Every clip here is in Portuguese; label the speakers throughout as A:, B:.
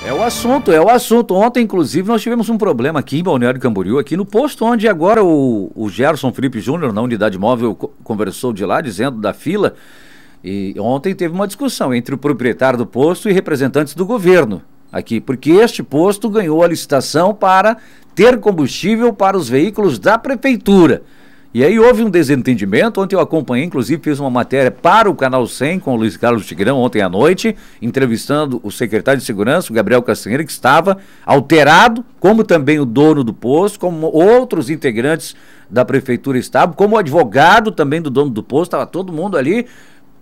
A: É o assunto. Ontem, inclusive, nós tivemos um problema aqui em Balneário Camboriú, aqui no posto onde agora o Gerson Felipe Júnior, na unidade móvel, conversou de lá, dizendo da fila. E ontem teve uma discussão entre o proprietário do posto e representantes do governo aqui, porque este posto ganhou a licitação para ter combustível para os veículos da prefeitura. E aí houve um desentendimento. Ontem eu acompanhei, inclusive fiz uma matéria para o Canal 100 com o Luiz Carlos Tigrão ontem à noite, entrevistando o secretário de Segurança, o Gabriel Castanheira, que estava alterado, como também o dono do posto, como outros integrantes da prefeitura estavam, como o advogado também do dono do posto, estava todo mundo ali,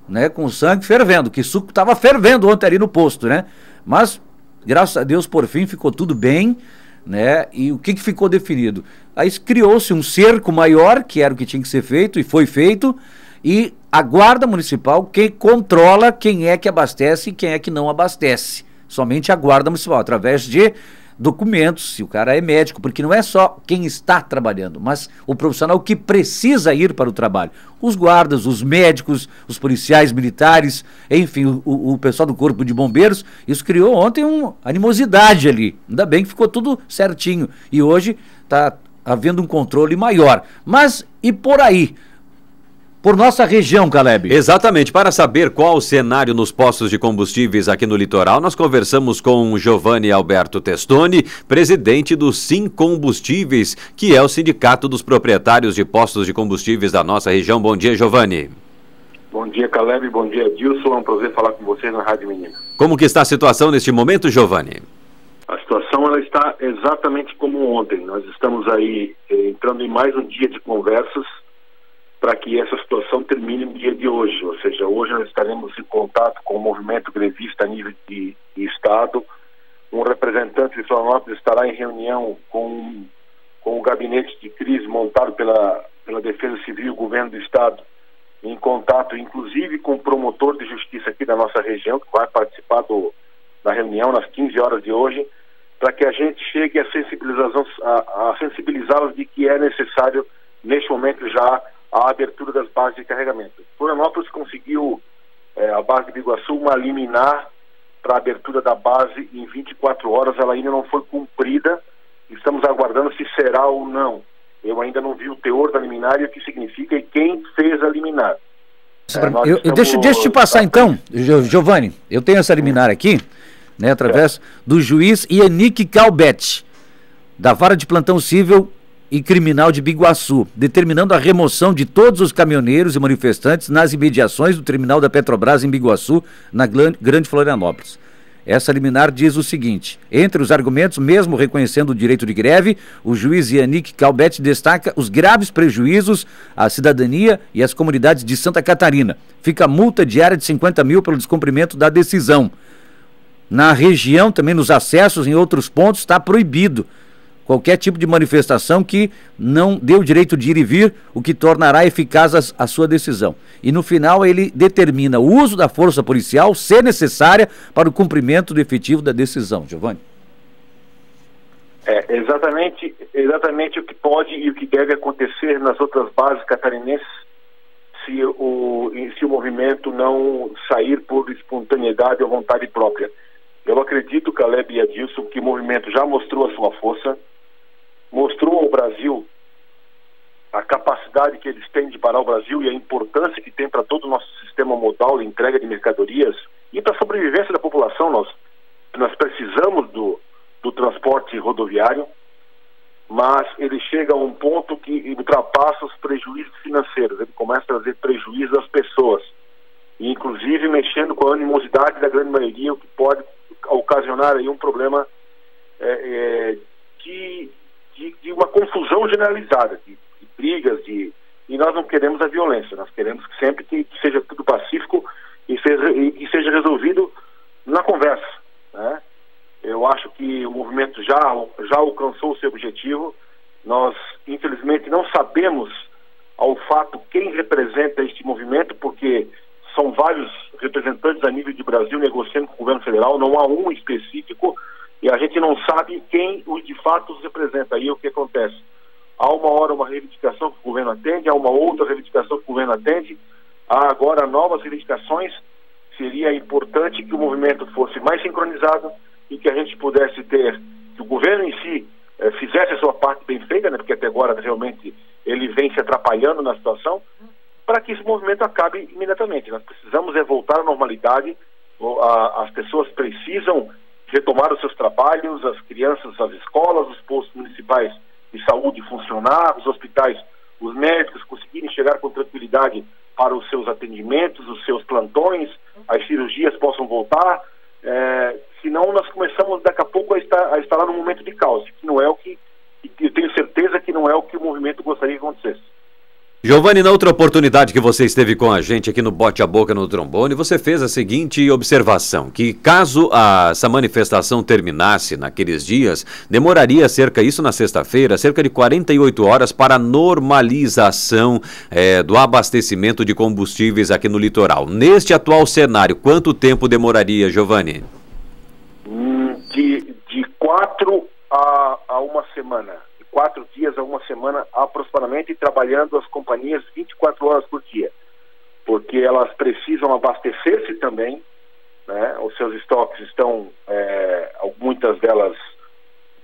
A: né, com o sangue fervendo, que suco estava fervendo ontem ali no posto, né? Mas, graças a Deus, por fim, ficou tudo bem, né? E o que ficou definido? Aí criou-se um cerco maior, que era o que tinha que ser feito, e foi feito, e a Guarda Municipal que controla quem é que abastece e quem é que não abastece. Somente a Guarda Municipal, através de documentos, se o cara é médico, porque não é só quem está trabalhando, mas o profissional que precisa ir para o trabalho. Os guardas, os médicos, os policiais militares, enfim, o pessoal do Corpo de Bombeiros. Isso criou ontem uma animosidade ali. Ainda bem que ficou tudo certinho. E hoje está havendo um controle maior. Mas e por aí? Por nossa região, Caleb.
B: Exatamente. Para saber qual o cenário nos postos de combustíveis aqui no litoral, nós conversamos com Giovanni Alberto Testoni, presidente do Sim Combustíveis, que é o sindicato dos proprietários de postos de combustíveis da nossa região. Bom dia, Giovanni.
C: Bom dia, Caleb. Bom dia, Dilson. É um prazer falar com vocês na Rádio Menina.
B: Como que está a situação neste momento, Giovanni?
C: A situação ela está exatamente como ontem. Nós estamos aí entrando em mais um dia de conversas para que essa situação termine no dia de hoje. Ou seja, hoje nós estaremos em contato com o movimento grevista a nível de Estado. Um representante de Florianópolis estará em reunião com o gabinete de crise montado pela Defesa Civil e o Governo do Estado, em contato inclusive com o promotor de justiça aqui da nossa região, que vai participar da reunião nas 15 horas de hoje, para que a gente chegue a sensibilizá-los de que é necessário, neste momento, já a abertura das bases de carregamento. Florianópolis conseguiu, a base de Biguaçu, uma liminar para a abertura da base em 24 horas. Ela ainda não foi cumprida. Estamos aguardando se será ou não. Eu ainda não vi o teor da liminar e o que significa e quem fez a liminar.
A: Deixa eu te passar então, Giovanni. Eu tenho essa liminar aqui, né, através do juiz Yannick Calbete, da Vara de Plantão Civil e Criminal de Biguaçu, determinando a remoção de todos os caminhoneiros e manifestantes nas imediações do terminal da Petrobras em Biguaçu, na Grande Florianópolis. Essa liminar diz o seguinte: entre os argumentos, mesmo reconhecendo o direito de greve, o juiz Yannick Calbete destaca os graves prejuízos à cidadania e às comunidades de Santa Catarina. Fica multa diária de 50 mil pelo descumprimento da decisão. Na região, também nos acessos em outros pontos, está proibido qualquer tipo de manifestação que não dê o direito de ir e vir, o que tornará eficaz a sua decisão. E no final ele determina o uso da força policial, se necessária, para o cumprimento do efetivo da decisão. Giovanni?
C: Exatamente o que pode e o que deve acontecer nas outras bases catarinenses se o movimento não sair por espontaneidade ou vontade própria. Eu acredito, Caleb e Adilson, que o movimento já mostrou a sua força, mostrou ao Brasil a capacidade que eles têm de parar o Brasil e a importância que tem para todo o nosso sistema modal de entrega de mercadorias e para a sobrevivência da população. Nós precisamos do transporte rodoviário, mas ele chega a um ponto que ultrapassa os prejuízos financeiros. Ele começa a trazer prejuízo às pessoas, e inclusive mexendo com a animosidade da grande maioria, o que pode ocasionar aí um problema de uma confusão generalizada, de brigas, e nós não queremos a violência. Nós queremos sempre que seja tudo pacífico e seja resolvido na conversa, né? Eu acho que o movimento já alcançou o seu objetivo. Nós, infelizmente, não sabemos ao fato quem representa este movimento, porque são vários representantes a nível de Brasil negociando com o governo federal, não há um específico, e a gente não sabe quem de fato os representa. Aí o que acontece? Há uma hora uma reivindicação que o governo atende, há uma outra reivindicação que o governo atende, há agora novas reivindicações. Seria importante que o movimento fosse mais sincronizado e que a gente pudesse ter, que o governo em si fizesse a sua parte bem feita, né, porque até agora realmente ele vem se atrapalhando na situação, para que esse movimento acabe imediatamente. Nós precisamos voltar à normalidade, as pessoas precisam retomar os seus trabalhos, as crianças, as escolas, os postos municipais de saúde funcionar, os hospitais, os médicos conseguirem chegar com tranquilidade para os seus atendimentos, os seus plantões, as cirurgias possam voltar, senão nós começamos daqui a pouco a estar num momento de caos, que não é o que, eu tenho certeza que não é o que o movimento gostaria que acontecesse.
B: Giovanni, na outra oportunidade que você esteve com a gente aqui no Bote a Boca no Trombone, você fez a seguinte observação, que caso essa manifestação terminasse naqueles dias, demoraria isso na sexta-feira, cerca de 48 horas para a normalização do abastecimento de combustíveis aqui no litoral. Neste atual cenário, quanto tempo demoraria, Giovanni?
C: De 4 a uma semana. 4 dias a uma semana aproximadamente, trabalhando as companhias 24 horas por dia, porque elas precisam abastecer-se também, né? Os seus estoques estão, muitas delas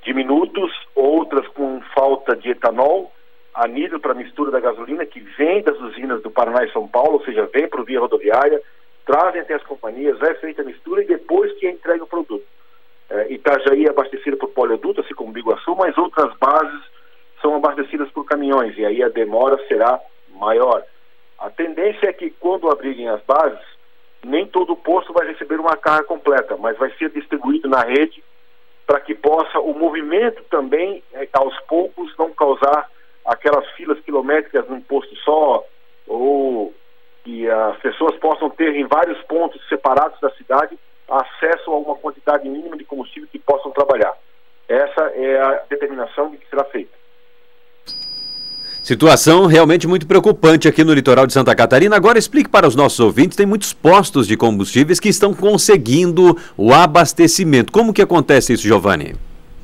C: diminutos, outras com falta de etanol, anidro para mistura da gasolina, que vem das usinas do Paraná e São Paulo, ou seja, vem por via rodoviária, trazem até as companhias, é feita a mistura e depois que é entregue o produto. Itajaí é abastecida por Polioduto, assim como Biguaçu, mas outras bases são abastecidas por caminhões, e aí a demora será maior. A tendência é que quando abrirem as bases, nem todo posto vai receber uma carga completa, mas vai ser distribuído na rede para que possa o movimento também, aos poucos, não causar aquelas filas quilométricas num posto só, ou que as pessoas possam ter em vários pontos separados da cidade acesso a uma quantidade mínima de combustível que possam trabalhar. Essa é a determinação de que será feita.
B: Situação realmente muito preocupante aqui no litoral de Santa Catarina. Agora explique para os nossos ouvintes, tem muitos postos de combustíveis que estão conseguindo o abastecimento. Como que acontece isso, Giovanni?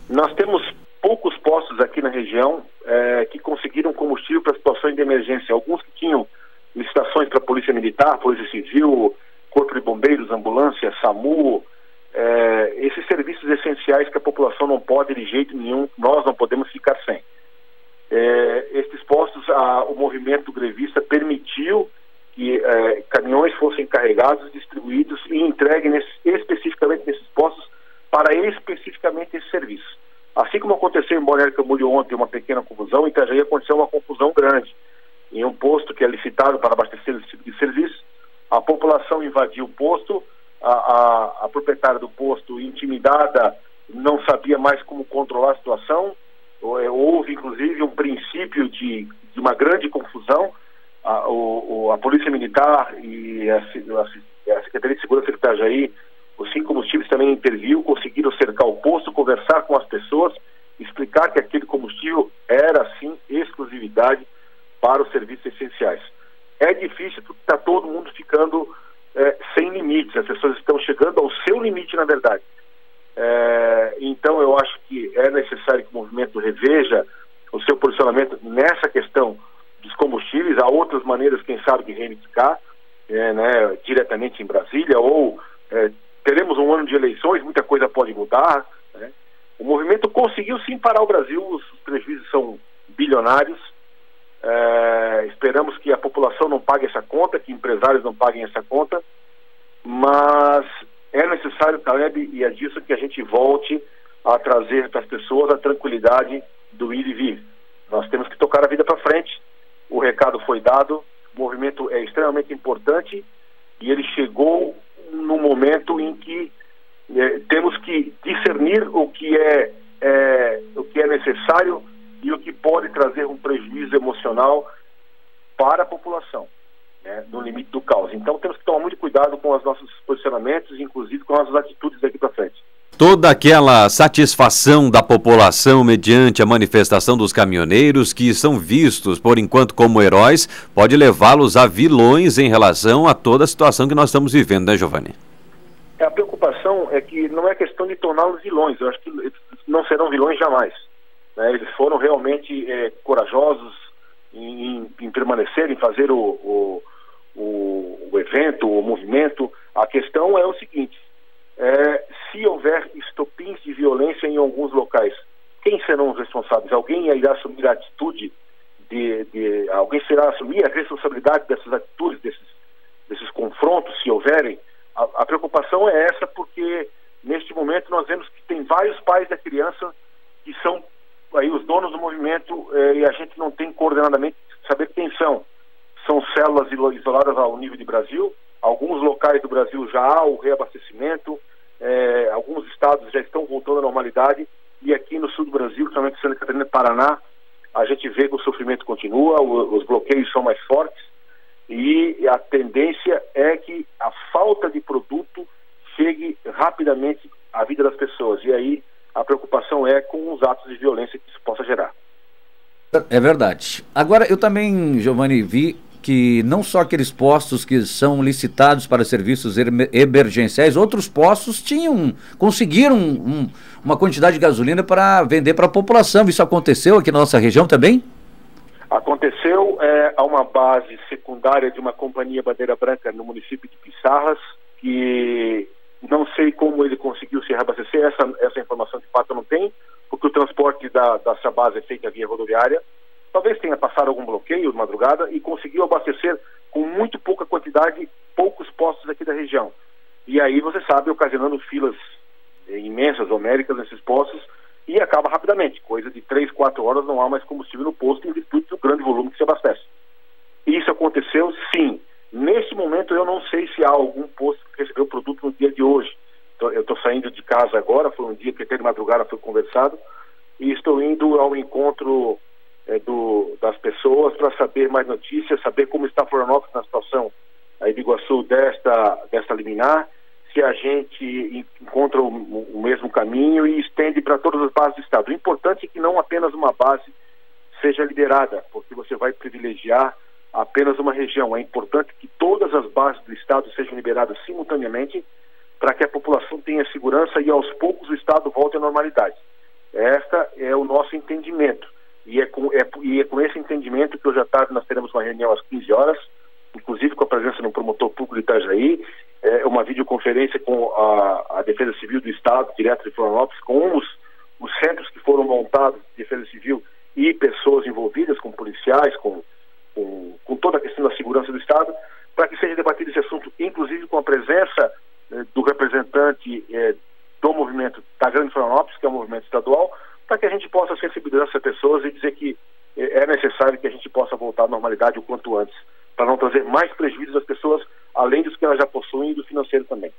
C: Nós temos poucos postos aqui na região que conseguiram combustível para situações de emergência. Alguns que tinham licitações para a Polícia Militar, Polícia Civil, Corpo de Bombeiros, Ambulância, SAMU, esses serviços essenciais que a população não pode de jeito nenhum, nós não podemos ficar sem. Estes postos, o movimento grevista permitiu que caminhões fossem carregados, distribuídos e entregues especificamente nesses postos para especificamente esse serviço. Assim como aconteceu em Balneário Camboriú ontem uma pequena confusão, em Itajaí aconteceu uma confusão grande. Em um posto que é licitado para abastecer esse tipo de serviço, a população invadiu o posto, a proprietária do posto, intimidada, não sabia mais como controlar a situação. Houve, inclusive, um princípio de uma grande confusão. A Polícia Militar e a Secretaria de Segurança de Itajaí, os 5 combustíveis também interviu, conseguiram cercar o posto, conversar com as pessoas, explicar que aquele combustível era, sim, exclusividade para os serviços essenciais. É difícil porque está todo mundo ficando sem limites, as pessoas estão chegando ao seu limite, na verdade. Então eu acho que é necessário que o movimento reveja o seu posicionamento nessa questão dos combustíveis. Há outras maneiras, quem sabe, de reivindicar, diretamente em Brasília, ou teremos um ano de eleições, muita coisa pode mudar, né? O movimento conseguiu sim parar o Brasil, os prejuízos são bilionários. Esperamos que a população não pague essa conta, que empresários não paguem essa conta, mas é necessário, Caleb, e é disso que a gente volte a trazer para as pessoas a tranquilidade do ir e vir. Nós temos que tocar a vida para frente, o recado foi dado, o movimento é extremamente importante e ele chegou no momento em que temos que discernir o que é necessário e o que pode trazer um prejuízo emocional para a população, no limite do caos. Então temos que tomar muito cuidado com os nossos posicionamentos, inclusive com as nossas atitudes daqui para frente.
B: Toda aquela satisfação da população mediante a manifestação dos caminhoneiros, que são vistos por enquanto como heróis, pode levá-los a vilões em relação a toda a situação que nós estamos vivendo, né, Giovanni?
C: A preocupação é que não é questão de torná-los vilões, eu acho que eles não serão vilões jamais. Eles foram realmente corajosos em permanecer, em fazer o evento, o movimento. A questão é o seguinte, se houver estopins de violência em alguns locais, quem serão os responsáveis? Alguém irá assumir a atitude alguém será assumir a responsabilidade dessas atitudes, desses confrontos, se houverem? A preocupação é essa, porque neste momento nós vemos que tem vários pais da criança que são aí os donos do movimento, e a gente não tem coordenadamente saber quem são. São células isoladas ao nível de Brasil. Alguns locais do Brasil já há o reabastecimento, alguns estados já estão voltando à normalidade, e aqui no sul do Brasil, principalmente Santa Catarina e Paraná, a gente vê que o sofrimento continua, os bloqueios são mais fortes, e a tendência é que a falta de produto chegue rapidamente à vida das pessoas, e aí a preocupação é com os atos de violência que isso possa gerar.
A: É verdade. Agora, eu também, Giovanni, vi que não só aqueles postos que são licitados para serviços emergenciais, outros postos conseguiram uma quantidade de gasolina para vender para a população. Isso aconteceu aqui na nossa região também?
C: Aconteceu a uma base secundária de uma companhia bandeira branca no município de Pissarras, que não sei como ele conseguiu se reabastecer, essa informação de fato eu não tenho, porque o transporte dessa base é feito via rodoviária. Talvez tenha passado algum bloqueio de madrugada e conseguiu abastecer com muito pouca quantidade, poucos postos aqui da região. E aí, você sabe, ocasionando filas imensas, homéricas nesses postos, e acaba rapidamente. Coisa de 3, 4 horas não há mais combustível no posto em virtude do grande volume que se abastece. Isso aconteceu, sim. Neste momento, eu não sei se há algum posto que recebeu o produto no dia de hoje. Eu estou saindo de casa agora, foi um dia que até de madrugada foi conversado, e estou indo ao encontro das pessoas para saber mais notícias, saber como está Florianópolis na situação aí de Iguaçu desta liminar, se a gente encontra o mesmo caminho e estende para todas as bases do Estado. O importante é que não apenas uma base seja liberada, porque você vai privilegiar apenas uma região. É importante que todas as bases do Estado sejam liberadas simultaneamente para que a população tenha segurança e aos poucos o Estado volte à normalidade. Esta é o nosso entendimento. E é com esse entendimento que hoje à tarde nós teremos uma reunião às 15 horas, inclusive com a presença do promotor público de Itajaí, uma videoconferência com a Defesa Civil do Estado, direto de Florianópolis, com os centros que foram montados de Defesa Civil e pessoas envolvidas, com policiais, com toda a questão da segurança do Estado, para que seja debatido esse assunto, inclusive com a presença do representante do movimento da Grande Florianópolis, que é o movimento estadual, para que a gente possa sensibilizar essas pessoas e dizer que é necessário que a gente possa voltar à normalidade o quanto antes, para não trazer mais prejuízos às pessoas, além dos que elas já possuem e do financeiro também.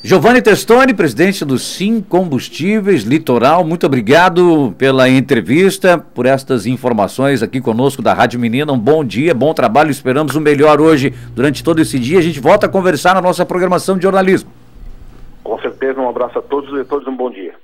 A: Giovanni Testoni, presidente do Sim Combustíveis Litoral, muito obrigado pela entrevista, por estas informações aqui conosco da Rádio Menina. Um bom dia, bom trabalho, esperamos o melhor hoje durante todo esse dia. A gente volta a conversar na nossa programação de jornalismo.
C: Com certeza, um abraço a todos e a todos um bom dia.